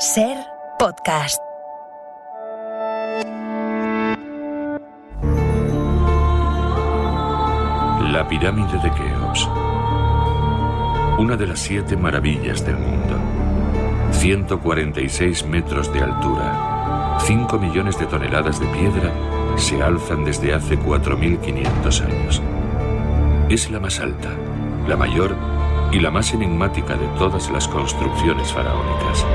SER Podcast. La pirámide de Keops. Una de las 7 maravillas del mundo. 146 metros de altura. 5 millones de toneladas de piedra se alzan desde hace 4.500 años. Es la más alta, la mayor y la más enigmática de todas las construcciones faraónicas.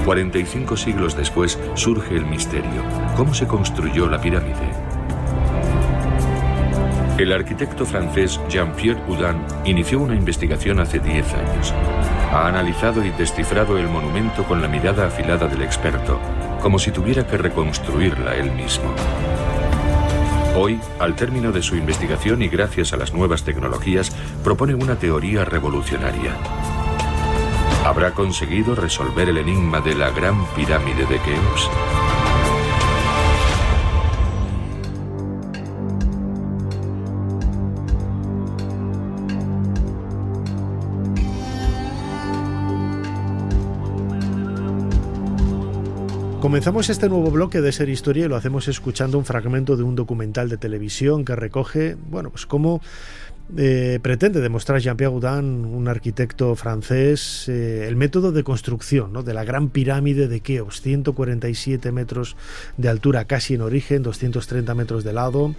45 siglos después surge el misterio. ¿Cómo se construyó la pirámide? El arquitecto francés Jean-Pierre Houdin inició una investigación hace 10 años. Ha analizado y descifrado el monumento con la mirada afilada del experto, como si tuviera que reconstruirla él mismo. Hoy, al término de su investigación y gracias a las nuevas tecnologías, propone una teoría revolucionaria. ¿Habrá conseguido resolver el enigma de la Gran Pirámide de Keops? Comenzamos este nuevo bloque de Ser Historia y lo hacemos escuchando un fragmento de un documental de televisión que recoge, pues cómo pretende demostrar Jean-Pierre Houdin, un arquitecto francés, el método de construcción, ¿no?, de la Gran Pirámide de Keops, 147 metros de altura casi en origen, 230 metros de lado.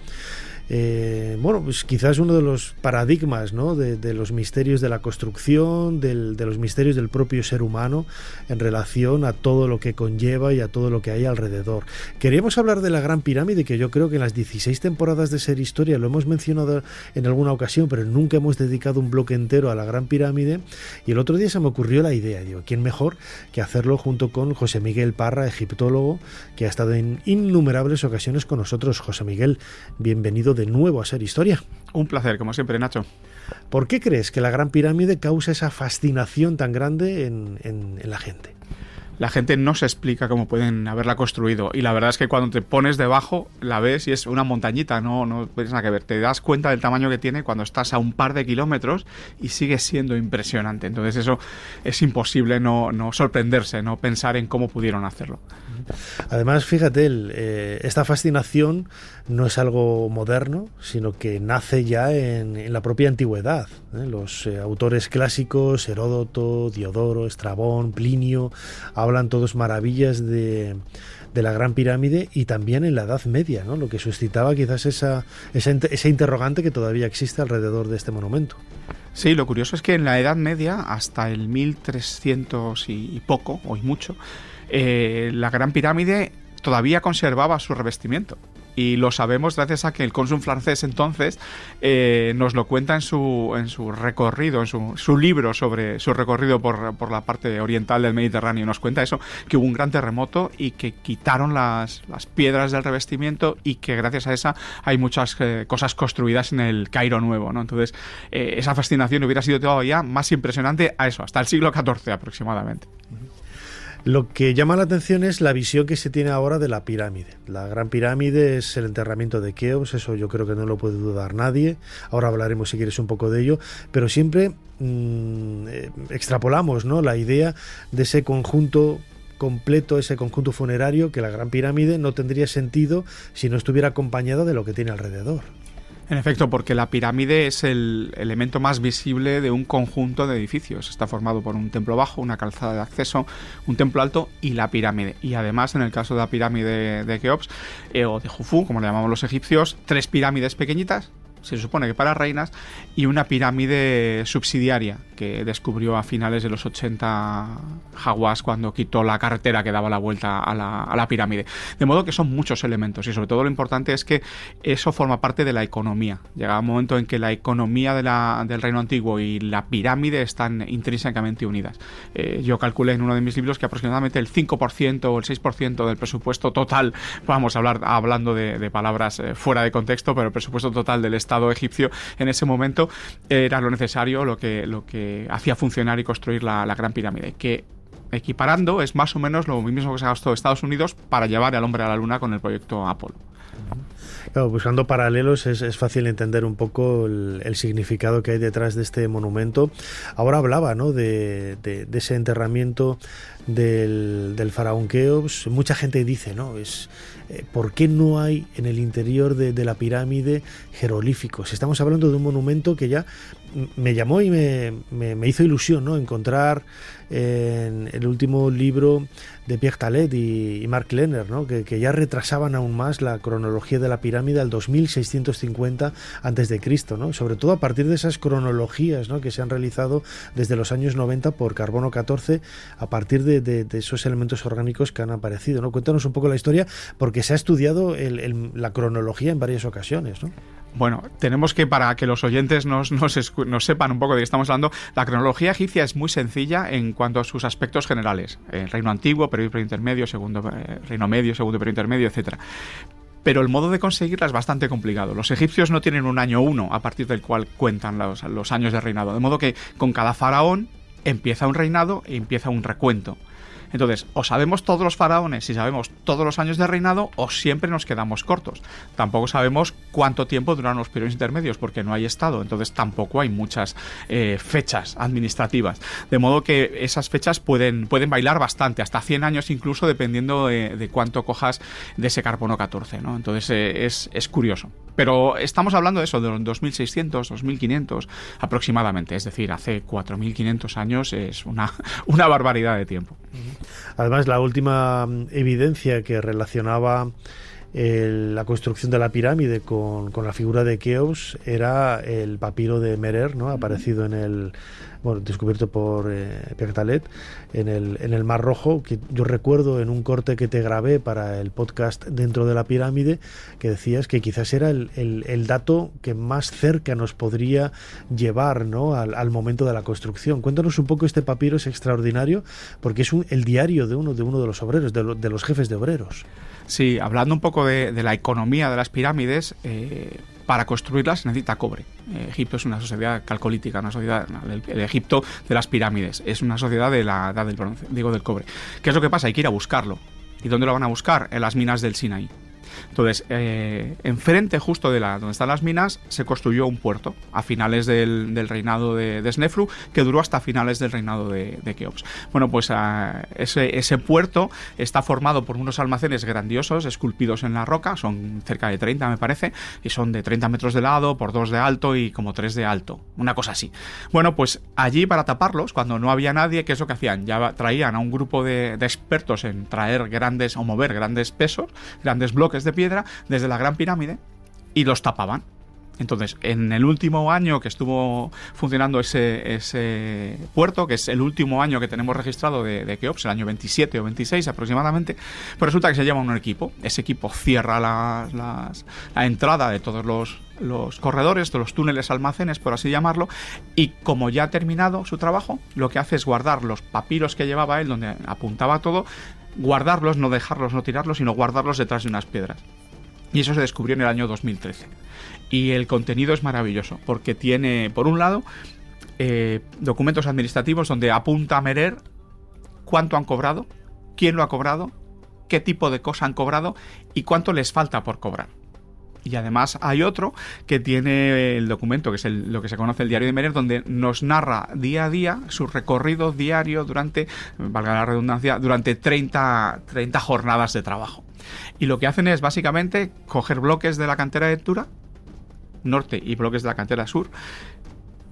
Pues quizás uno de los paradigmas, ¿no?, de los misterios de la construcción, de los misterios del propio ser humano en relación a todo lo que conlleva y a todo lo que hay alrededor. Queríamos hablar de la Gran Pirámide, que yo creo que en las 16 temporadas de Ser Historia lo hemos mencionado en alguna ocasión, pero nunca hemos dedicado un bloque entero a la Gran Pirámide, y el otro día se me ocurrió la idea, digo, ¿quién mejor que hacerlo junto con José Miguel Parra, egiptólogo, que ha estado en innumerables ocasiones con nosotros? José Miguel, bienvenido de nuevo a Ser Historia. Un placer, como siempre, Nacho. ¿Por qué crees que la Gran Pirámide causa esa fascinación tan grande en la gente? La gente no se explica cómo pueden haberla construido, y la verdad es que cuando te pones debajo la ves y es una montañita, no tienes nada que ver. Te das cuenta del tamaño que tiene cuando estás a un par de kilómetros y sigue siendo impresionante. Entonces eso es imposible no sorprenderse, no pensar en cómo pudieron hacerlo. Además, fíjate, esta fascinación no es algo moderno, sino que nace ya en la propia antigüedad. Los autores clásicos, Heródoto, Diodoro, Estrabón, Plinio, hablan todos maravillas de la Gran Pirámide, y también en la Edad Media, ¿no?, lo que suscitaba quizás esa interrogante que todavía existe alrededor de este monumento. Sí, lo curioso es que en la Edad Media, hasta el 1300 y poco, o y mucho, la Gran Pirámide todavía conservaba su revestimiento. Y lo sabemos gracias a que el cónsul francés entonces nos lo cuenta en su recorrido, en su libro sobre su recorrido por la parte oriental del Mediterráneo. Nos cuenta eso, que hubo un gran terremoto y que quitaron las piedras del revestimiento, y que gracias a esa hay muchas cosas construidas en el Cairo nuevo, ¿no? Entonces esa fascinación hubiera sido todavía más impresionante hasta el siglo XIV aproximadamente. Lo que llama la atención es la visión que se tiene ahora de la pirámide. La Gran Pirámide es el enterramiento de Keops, eso yo creo que no lo puede dudar nadie. Ahora hablaremos, si quieres, un poco de ello, pero siempre extrapolamos, ¿no?, la idea de ese conjunto completo, ese conjunto funerario, que la Gran Pirámide no tendría sentido si no estuviera acompañada de lo que tiene alrededor. En efecto, porque la pirámide es el elemento más visible de un conjunto de edificios. Está formado por un templo bajo, una calzada de acceso, un templo alto y la pirámide. Y además, en el caso de la pirámide de Keops, o de Jufu, como le llamamos los egipcios, 3 pirámides pequeñitas, se supone que para reinas, y una pirámide subsidiaria que descubrió a finales de los 80 Hawass, cuando quitó la carretera que daba la vuelta a la pirámide. De modo que son muchos elementos, y sobre todo lo importante es que eso forma parte de la economía. Llega un momento en que la economía del reino antiguo y la pirámide están intrínsecamente unidas. Yo calculé en uno de mis libros que aproximadamente el 5% o el 6% del presupuesto total, vamos a hablando de palabras fuera de contexto, pero el presupuesto total del Estado egipcio en ese momento era lo necesario, lo que hacía funcionar y construir la Gran Pirámide, que, equiparando, es más o menos lo mismo que se gastó Estados Unidos para llevar al hombre a la Luna con el proyecto Apolo. Claro, buscando paralelos es fácil entender un poco el significado que hay detrás de este monumento. Ahora hablaba, ¿no?, de ese enterramiento del faraón Keops. Mucha gente dice, ¿no?, ¿por qué no hay en el interior de la pirámide jeroglíficos? Estamos hablando de un monumento que ya me llamó y me hizo ilusión, ¿no?, encontrar en el último libro de Pierre Talet y Mark Lehner, ¿no?, que ya retrasaban aún más la cronología de la pirámide al 2650 a.C., ¿no?, sobre todo a partir de esas cronologías, ¿no?, que se han realizado desde los años 90 por carbono 14, a partir de esos elementos orgánicos que han aparecido, ¿no? Cuéntanos un poco la historia, porque se ha estudiado la cronología en varias ocasiones, ¿no? Bueno, tenemos que, para que los oyentes nos sepan un poco de qué estamos hablando, la cronología egipcia es muy sencilla en cuanto a sus aspectos generales. Reino antiguo, periodo intermedio, reino medio, segundo periodo intermedio, etcétera. Pero el modo de conseguirla es bastante complicado. Los egipcios no tienen un año 1 a partir del cual cuentan los años de reinado. De modo que con cada faraón empieza un reinado y empieza un recuento. Entonces, o sabemos todos los faraones y sabemos todos los años de reinado, o siempre nos quedamos cortos. Tampoco sabemos cuánto tiempo duraron los periodos intermedios, porque no hay estado, entonces tampoco hay muchas fechas administrativas. De modo que esas fechas pueden bailar bastante, hasta 100 años incluso, dependiendo de cuánto cojas de ese carbono 14, ¿no? Entonces es curioso. Pero estamos hablando de eso, de los 2600, 2500 aproximadamente, es decir, hace 4500 años. Es una barbaridad de tiempo. Además, la última evidencia que relacionaba la construcción de la pirámide con la figura de Keops era el papiro de Merer, ¿no?, aparecido descubierto por Pierre Talet en el Mar Rojo, que yo recuerdo en un corte que te grabé para el podcast Dentro de la Pirámide, que decías que quizás era el dato que más cerca nos podría llevar, ¿no?, al momento de la construcción. Cuéntanos un poco, este papiro es extraordinario porque es el diario de uno de los obreros, de los jefes de obreros. Sí, hablando un poco de la economía de las pirámides, para construirlas se necesita cobre. Egipto es una sociedad calcolítica, una sociedad, el Egipto de las pirámides, es una sociedad de la edad del bronce, del cobre. ¿Qué es lo que pasa? Hay que ir a buscarlo. ¿Y dónde lo van a buscar? En las minas del Sinaí. Entonces, enfrente justo de donde están las minas, se construyó un puerto a finales del reinado de Snefru, que duró hasta finales del reinado de Keops. Bueno, pues ese puerto está formado por unos almacenes grandiosos, esculpidos en la roca, son cerca de 30, me parece, y son de 30 metros de lado, por 2 de alto y como 3 de alto, una cosa así. Bueno, pues allí, para taparlos, cuando no había nadie, ¿qué es lo que hacían? Ya traían a un grupo de expertos en traer o mover grandes pesos, grandes bloques de piedra desde la Gran Pirámide, y los tapaban. Entonces, en el último año que estuvo funcionando ese puerto, que es el último año que tenemos registrado de Keops, el año 27 o 26 aproximadamente, pues resulta que se lleva un equipo. Ese equipo cierra la entrada de todos los corredores, de los túneles almacenes, por así llamarlo, y como ya ha terminado su trabajo, lo que hace es guardar los papiros que llevaba él, donde apuntaba todo, guardarlos, no dejarlos, no tirarlos, sino guardarlos detrás de unas piedras. Y eso se descubrió en el año 2013. Y el contenido es maravilloso, porque tiene, por un lado, documentos administrativos donde apunta a Merer cuánto han cobrado, quién lo ha cobrado, qué tipo de cosa han cobrado y cuánto les falta por cobrar. Y además hay otro que tiene el documento, que es lo que se conoce el diario de Merer, donde nos narra día a día su recorrido diario durante, valga la redundancia, durante 30 jornadas de trabajo. Y lo que hacen es básicamente coger bloques de la cantera de Tura norte y bloques de la cantera sur,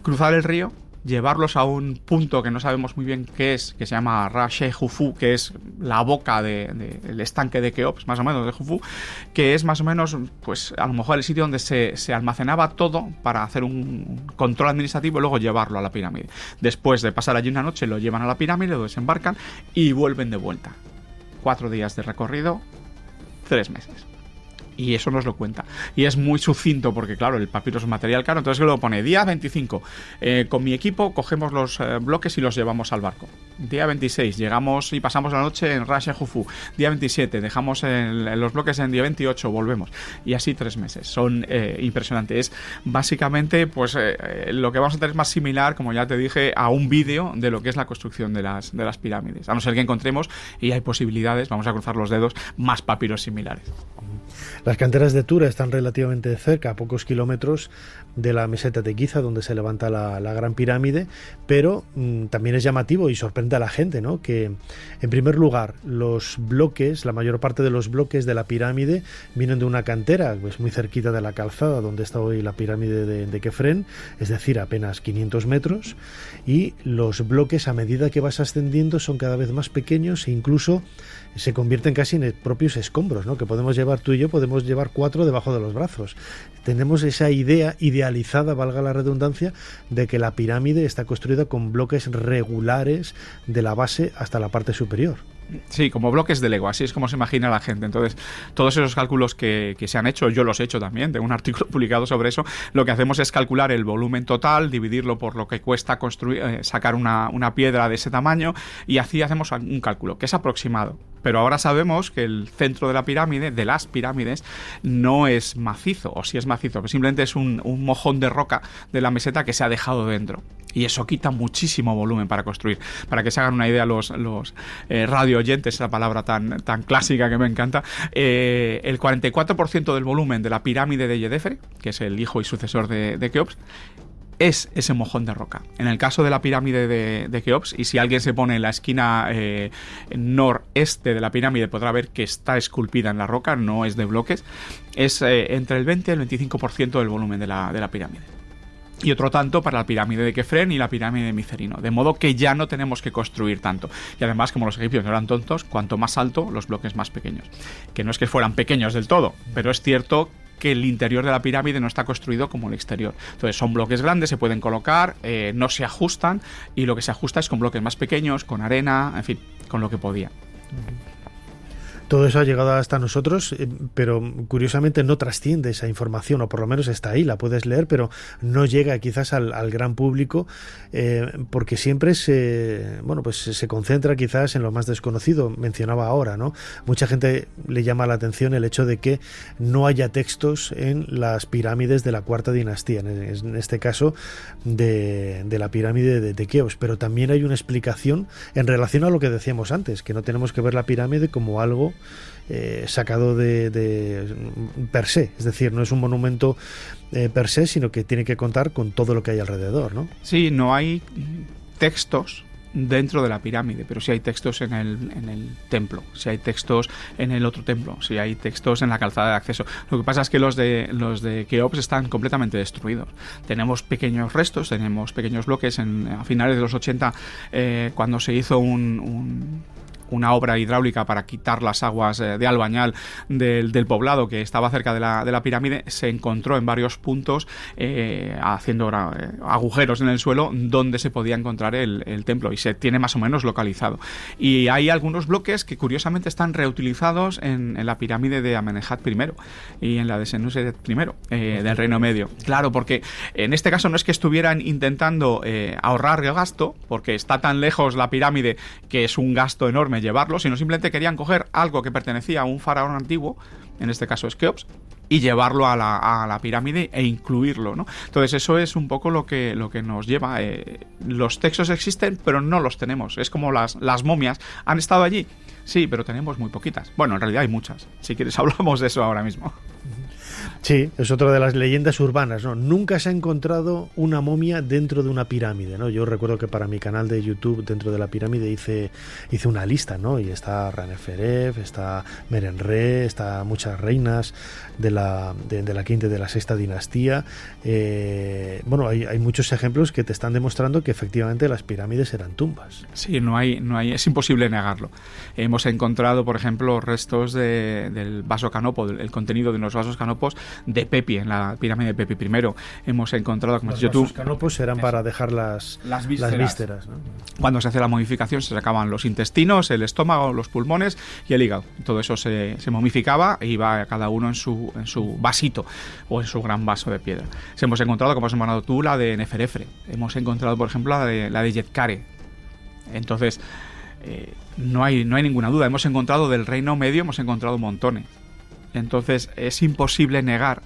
cruzar el río, llevarlos a un punto que no sabemos muy bien qué es, que se llama Ra She Jufu, que es la boca del estanque de Keops, más o menos, de Jufu, que es más o menos, pues a lo mejor el sitio donde se almacenaba todo para hacer un control administrativo y luego llevarlo a la pirámide. Después de pasar allí una noche, lo llevan a la pirámide, lo desembarcan y vuelven de vuelta. 4 días de recorrido, 3 meses. Y eso nos lo cuenta. Y es muy sucinto porque, claro, el papiro es un material caro. Entonces lo pone día 25. Con mi equipo cogemos los bloques y los llevamos al barco. Día 26, llegamos y pasamos la noche en Ras Shahufú. Día 27, dejamos los bloques en día 28, volvemos. Y así 3 meses. Son impresionantes. Es básicamente, pues, lo que vamos a tener es más similar, como ya te dije, a un vídeo de lo que es la construcción de las pirámides. A no ser que encontremos, y hay posibilidades, vamos a cruzar los dedos, más papiros similares. Las canteras de Tura están relativamente cerca, a pocos kilómetros de la meseta de Giza, donde se levanta la Gran Pirámide, pero también es llamativo y sorprende a la gente, ¿no?, que en primer lugar los bloques, la mayor parte de los bloques de la pirámide vienen de una cantera, pues muy cerquita de la calzada donde está hoy la pirámide de Kefren, es decir, apenas 500 metros, y los bloques, a medida que vas ascendiendo, son cada vez más pequeños e incluso se convierten casi en propios escombros, ¿no?, que podemos llevar tú y yo, podemos llevar 4 debajo de los brazos. Tenemos esa idea idealizada, valga la redundancia, de que la pirámide está construida con bloques regulares de la base hasta la parte superior. Sí, como bloques de Lego, así es como se imagina la gente. Entonces, todos esos cálculos que se han hecho, yo los he hecho también, tengo un artículo publicado sobre eso. Lo que hacemos es calcular el volumen total, dividirlo por lo que cuesta construir, sacar una piedra de ese tamaño, y así hacemos un cálculo, que es aproximado. Pero ahora sabemos que el centro de la pirámide, de las pirámides, no es macizo, o sí es macizo, pero simplemente es un mojón de roca de la meseta que se ha dejado dentro. Y eso quita muchísimo volumen para construir. Para que se hagan una idea los radio oyentes, esa palabra tan clásica que me encanta, el 44% del volumen de la pirámide de Yedefre, que es el hijo y sucesor de Keops, es ese mojón de roca. En el caso de la pirámide de Keops, y si alguien se pone en la esquina noreste de la pirámide, podrá ver que está esculpida en la roca, no es de bloques, es entre el 20 y el 25% del volumen de la pirámide. Y otro tanto para la pirámide de Kefren y la pirámide de Micerino, de modo que ya no tenemos que construir tanto. Y además, como los egipcios no eran tontos, cuanto más alto, los bloques más pequeños. Que no es que fueran pequeños del todo, pero es cierto que el interior de la pirámide no está construido como el exterior. Entonces son bloques grandes, se pueden colocar, no se ajustan, y lo que se ajusta es con bloques más pequeños, con arena, en fin, con lo que podía. Todo eso ha llegado hasta nosotros, pero curiosamente no trasciende esa información, o por lo menos está ahí, la puedes leer, pero no llega quizás al gran público, porque siempre se concentra quizás en lo más desconocido. Mencionaba ahora, ¿no? Mucha gente le llama la atención el hecho de que no haya textos en las pirámides de la Cuarta Dinastía, en este caso de la pirámide de Keops, pero también hay una explicación en relación a lo que decíamos antes, que no tenemos que ver la pirámide como algo sacado de per se, es decir, no es un monumento per se, sino que tiene que contar con todo lo que hay alrededor, ¿no? Sí, no hay textos dentro de la pirámide, pero sí hay textos en el templo, sí hay textos en el otro templo, sí hay textos en la calzada de acceso. Lo que pasa es que los de Keops están completamente destruidos. Tenemos pequeños restos, tenemos pequeños bloques a finales de los 80, cuando se hizo una obra hidráulica para quitar las aguas de Albañal del poblado que estaba cerca de la pirámide. Se encontró en varios puntos haciendo agujeros en el suelo donde se podía encontrar el templo, y se tiene más o menos localizado. Y hay algunos bloques que curiosamente están reutilizados en la pirámide de Amenemhat I y en la de Senuseret I del Reino Medio. Claro, porque en este caso no es que estuvieran intentando ahorrar gasto, porque está tan lejos la pirámide que es un gasto enorme llevarlo, sino simplemente querían coger algo que pertenecía a un faraón antiguo, en este caso es Keops, y llevarlo a la pirámide e incluirlo, ¿no? Entonces eso es un poco lo que nos lleva. Los textos existen, pero no los tenemos. Es como las momias. ¿Han estado allí? Sí, pero tenemos muy poquitas. Bueno, en realidad hay muchas. Si quieres hablamos de eso ahora mismo. Sí, es otra de las leyendas urbanas, ¿no? Nunca se ha encontrado una momia dentro de una pirámide, ¿no? Yo recuerdo que para mi canal de YouTube, dentro de la pirámide, hice una lista, ¿no? Y está Raneferef, está Merenre, está muchas reinas de la quinta y de la sexta dinastía. Hay muchos ejemplos que te están demostrando que efectivamente las pirámides eran tumbas. Sí, no hay, es imposible negarlo. Hemos encontrado, por ejemplo, restos del vaso canopo, el contenido de los vasos canopos de Pepi, en la pirámide de Pepi I. Hemos encontrado, como has dicho tú, los canopos eran para dejar las vísceras, ¿no? Cuando se hace la momificación se sacaban los intestinos, el estómago, los pulmones y el hígado. Todo eso se momificaba e iba cada uno en su vasito o en su gran vaso de piedra. Hemos encontrado, como has mencionado tú, la de Neferefre. Hemos encontrado, por ejemplo, la de Yetkare. Entonces, no hay ninguna duda. Hemos encontrado del Reino Medio, hemos encontrado montones. Entonces, es imposible negar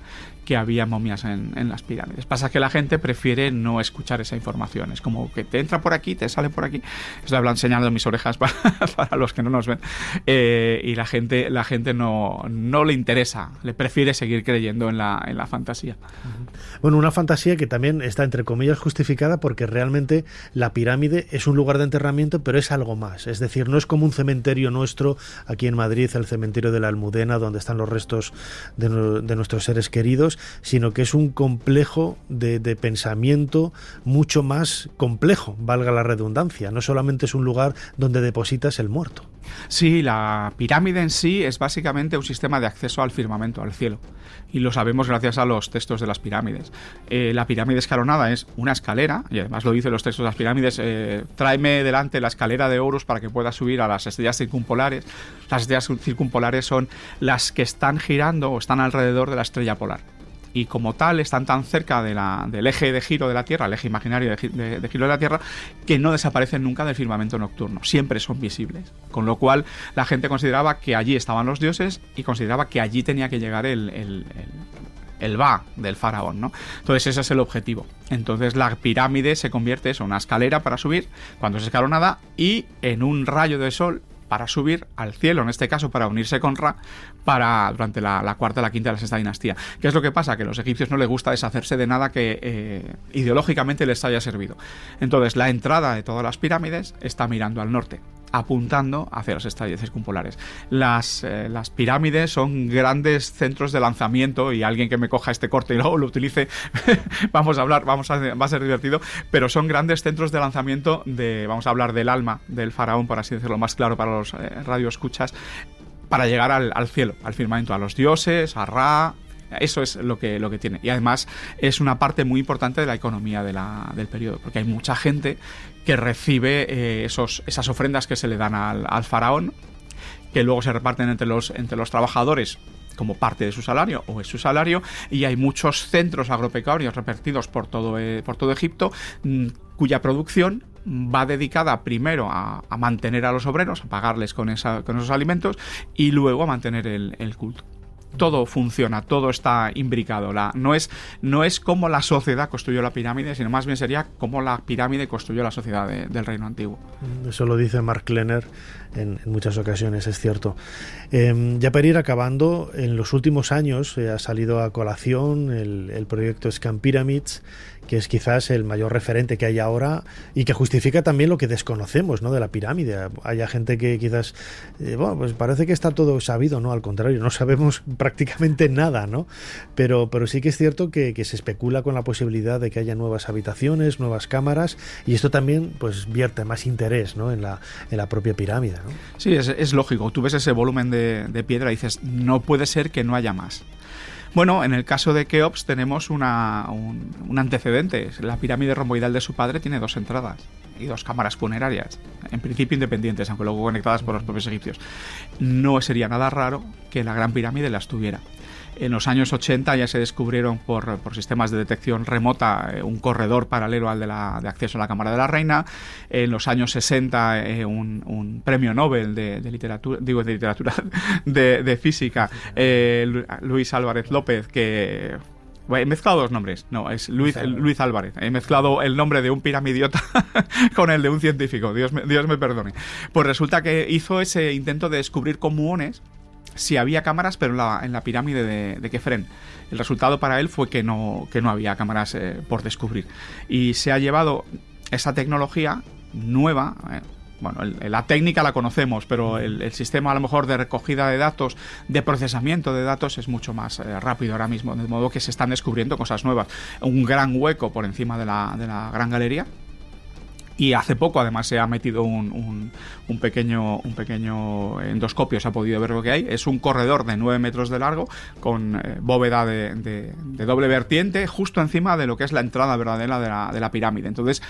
que había momias en las pirámides. Pasa que la gente prefiere no escuchar esa información. Es como que te entra por aquí, te sale por aquí. Estoy hablando, enseñando mis orejas para los que no nos ven. Y la gente no le interesa, le prefiere seguir creyendo en la fantasía. Bueno, una fantasía que también está entre comillas justificada porque realmente la pirámide es un lugar de enterramiento, pero es algo más. Es decir, no es como un cementerio nuestro aquí en Madrid, el cementerio de la Almudena, donde están los restos de nuestros seres queridos, sino que es un complejo de pensamiento mucho más complejo, valga la redundancia. No solamente es un lugar donde depositas el muerto. Sí, la pirámide en sí es básicamente un sistema de acceso al firmamento, al cielo. Y lo sabemos gracias a los textos de las pirámides. La pirámide escalonada es una escalera, y además lo dicen los textos de las pirámides, tráeme delante la escalera de Horus para que pueda subir a las estrellas circumpolares. Las estrellas circumpolares son las que están girando o están alrededor de la estrella polar. Y como tal están tan cerca del eje de giro de la Tierra, el eje imaginario de giro de la Tierra, que no desaparecen nunca del firmamento nocturno, siempre son visibles. Con lo cual la gente consideraba que allí estaban los dioses y consideraba que allí tenía que llegar el Ba del faraón, ¿no? Entonces ese es el objetivo. Entonces la pirámide se convierte en una escalera para subir cuando es escalonada y en un rayo de sol para subir al cielo, en este caso para unirse con Ra durante la cuarta, la quinta y la sexta dinastía. ¿Qué es lo que pasa? Que a los egipcios no les gusta deshacerse de nada que ideológicamente les haya servido. Entonces la entrada de todas las pirámides está mirando al norte, apuntando hacia las estrellas circumpolares. Las pirámides son grandes centros de lanzamiento, y alguien que me coja este corte y luego lo utilice va a ser divertido, pero son grandes centros de lanzamiento vamos a hablar del alma del faraón, por así decirlo, más claro para los radioescuchas, para llegar al cielo, al firmamento, a los dioses, a Ra. Eso es lo que tiene. Y además es una parte muy importante de la economía del periodo, porque hay mucha gente que recibe esas ofrendas que se le dan al faraón, que luego se reparten entre los trabajadores como parte de su salario o es su salario, y hay muchos centros agropecuarios repartidos por todo Egipto, cuya producción va dedicada primero a mantener a los obreros, a pagarles con esos alimentos, y luego a mantener el culto. Todo funciona, todo está imbricado. No es como la sociedad construyó la pirámide, sino más bien sería como la pirámide construyó la sociedad del Reino Antiguo. Eso lo dice Mark Klenner en muchas ocasiones, es cierto. Ya para ir acabando, en los últimos años ha salido a colación el proyecto Scan Pyramids, que es quizás el mayor referente que hay ahora y que justifica también lo que desconocemos, ¿no?, de la pirámide. Hay gente que quizás, pues parece que está todo sabido, ¿no? Al contrario, no sabemos prácticamente nada, ¿no? Pero sí que es cierto que se especula con la posibilidad de que haya nuevas habitaciones, nuevas cámaras, y esto también pues vierte más interés, ¿no?, en la propia pirámide, ¿no? Sí, es lógico. Tú ves ese volumen de piedra y dices, no puede ser que no haya más. Bueno, en el caso de Keops tenemos un antecedente. La pirámide romboidal de su padre tiene 2 entradas y 2 cámaras funerarias, en principio independientes, aunque luego conectadas por los propios egipcios. No sería nada raro que la Gran Pirámide las tuviera. En los años 80 ya se descubrieron por sistemas de detección remota un corredor paralelo al de acceso a la Cámara de la Reina. En los años 60 un premio Nobel de física, Luis Álvarez López, que... He mezclado 2 nombres. No, es Luis Álvarez. He mezclado el nombre de un piramidiota con el de un científico. Dios me perdone. Pues resulta que hizo ese intento de descubrir con muones si había cámaras, pero en la pirámide de Kefren. El resultado para él fue que no había cámaras por descubrir. Y se ha llevado esa tecnología nueva. Bueno, la técnica la conocemos, pero el sistema a lo mejor de recogida de datos, de procesamiento de datos es mucho más rápido ahora mismo, de modo que se están descubriendo cosas nuevas. Un gran hueco por encima de la Gran Galería. Y hace poco además se ha metido un pequeño endoscopio, se ha podido ver lo que hay. Es un corredor de 9 metros de largo con bóveda de doble vertiente justo encima de lo que es la entrada verdadera de la pirámide. Entonces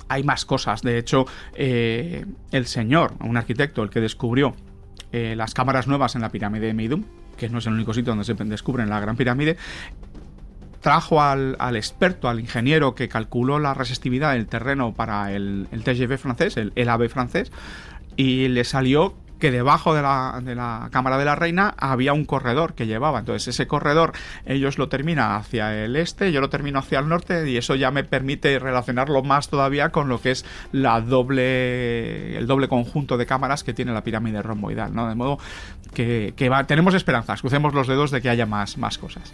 hay más cosas. De hecho, el señor, un arquitecto, el que descubrió las cámaras nuevas en la pirámide de Meidum, que no es el único sitio donde se descubren la Gran Pirámide, trajo al experto, al ingeniero que calculó la resistividad del terreno para el TGV francés, el AVE francés, y le salió que debajo de la Cámara de la Reina había un corredor que llevaba. Entonces ese corredor ellos lo terminan hacia el este, yo lo termino hacia el norte, y eso ya me permite relacionarlo más todavía con lo que es el doble conjunto de cámaras que tiene la pirámide romboidal, ¿no? De modo que tenemos esperanzas, crucemos los dedos de que haya más cosas.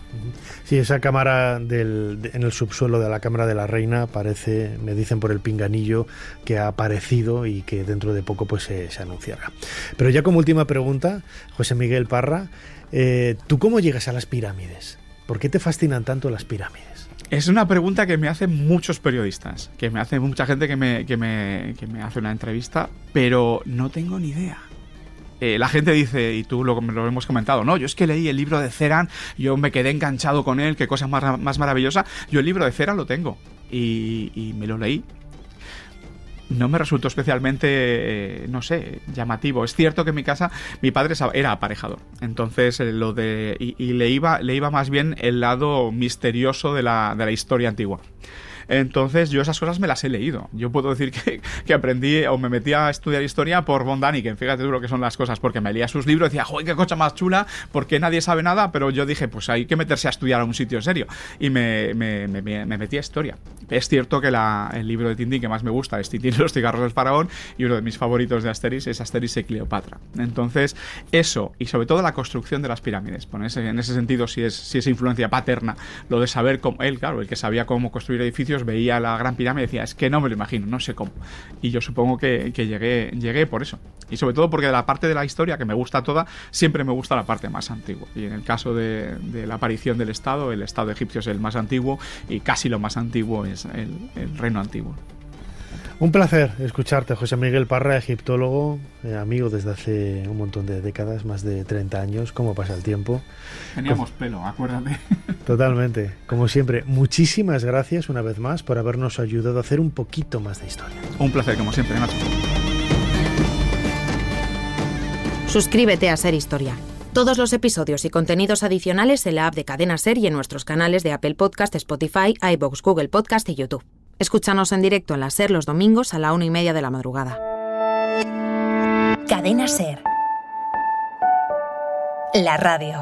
Sí, esa cámara en el subsuelo de la Cámara de la Reina parece, me dicen por el pinganillo, que ha aparecido y que dentro de poco pues se anunciará. Pero ya como última pregunta, José Miguel Parra, ¿tú cómo llegas a las pirámides? ¿Por qué te fascinan tanto las pirámides? Es una pregunta que me hacen muchos periodistas, que me hace mucha gente que me hace una entrevista, pero no tengo ni idea. La gente dice, y tú lo hemos comentado, no, yo es que leí el libro de Ceran, yo me quedé enganchado con él, qué cosa más maravillosa. Yo el libro de Ceran lo tengo y me lo leí. No me resultó especialmente, llamativo. Es cierto que en mi casa mi padre era aparejador, entonces le iba más bien el lado misterioso de la historia antigua. Entonces yo esas cosas me las he leído. Yo puedo decir que aprendí o me metí a estudiar historia por von Däniken, fíjate tú lo que son las cosas, porque me leía sus libros y decía, joder, qué cosa más chula, porque nadie sabe nada, pero yo dije, pues hay que meterse a estudiar a un sitio serio, y me metí a historia. Es cierto que el libro de Tintín que más me gusta es Tintín y los cigarros del faraón, y uno de mis favoritos de Asterix es Asterix y Cleopatra. Entonces eso, y sobre todo la construcción de las pirámides, en ese sentido si es influencia paterna, lo de saber cómo, el que sabía cómo construir edificios, veía la Gran Pirámide y decía, es que no me lo imagino, no sé cómo. Y yo supongo que llegué por eso. Y sobre todo porque de la parte de la historia, que me gusta toda, siempre me gusta la parte más antigua. Y en el caso de la aparición del Estado, el Estado egipcio es el más antiguo, y casi lo más antiguo es el reino antiguo. Un placer escucharte, José Miguel Parra, egiptólogo, amigo desde hace un montón de décadas, más de 30 años. ¿Cómo pasa el tiempo? Teníamos pelo, acuérdate. Totalmente. Como siempre, muchísimas gracias una vez más por habernos ayudado a hacer un poquito más de historia. Un placer, como siempre, Nacho. Suscríbete a Ser Historia. Todos los episodios y contenidos adicionales en la app de Cadena Ser y en nuestros canales de Apple Podcast, Spotify, iVoox, Google Podcast y YouTube. Escúchanos en directo en la Ser los domingos a la 1:30 de la madrugada. Cadena Ser. La radio.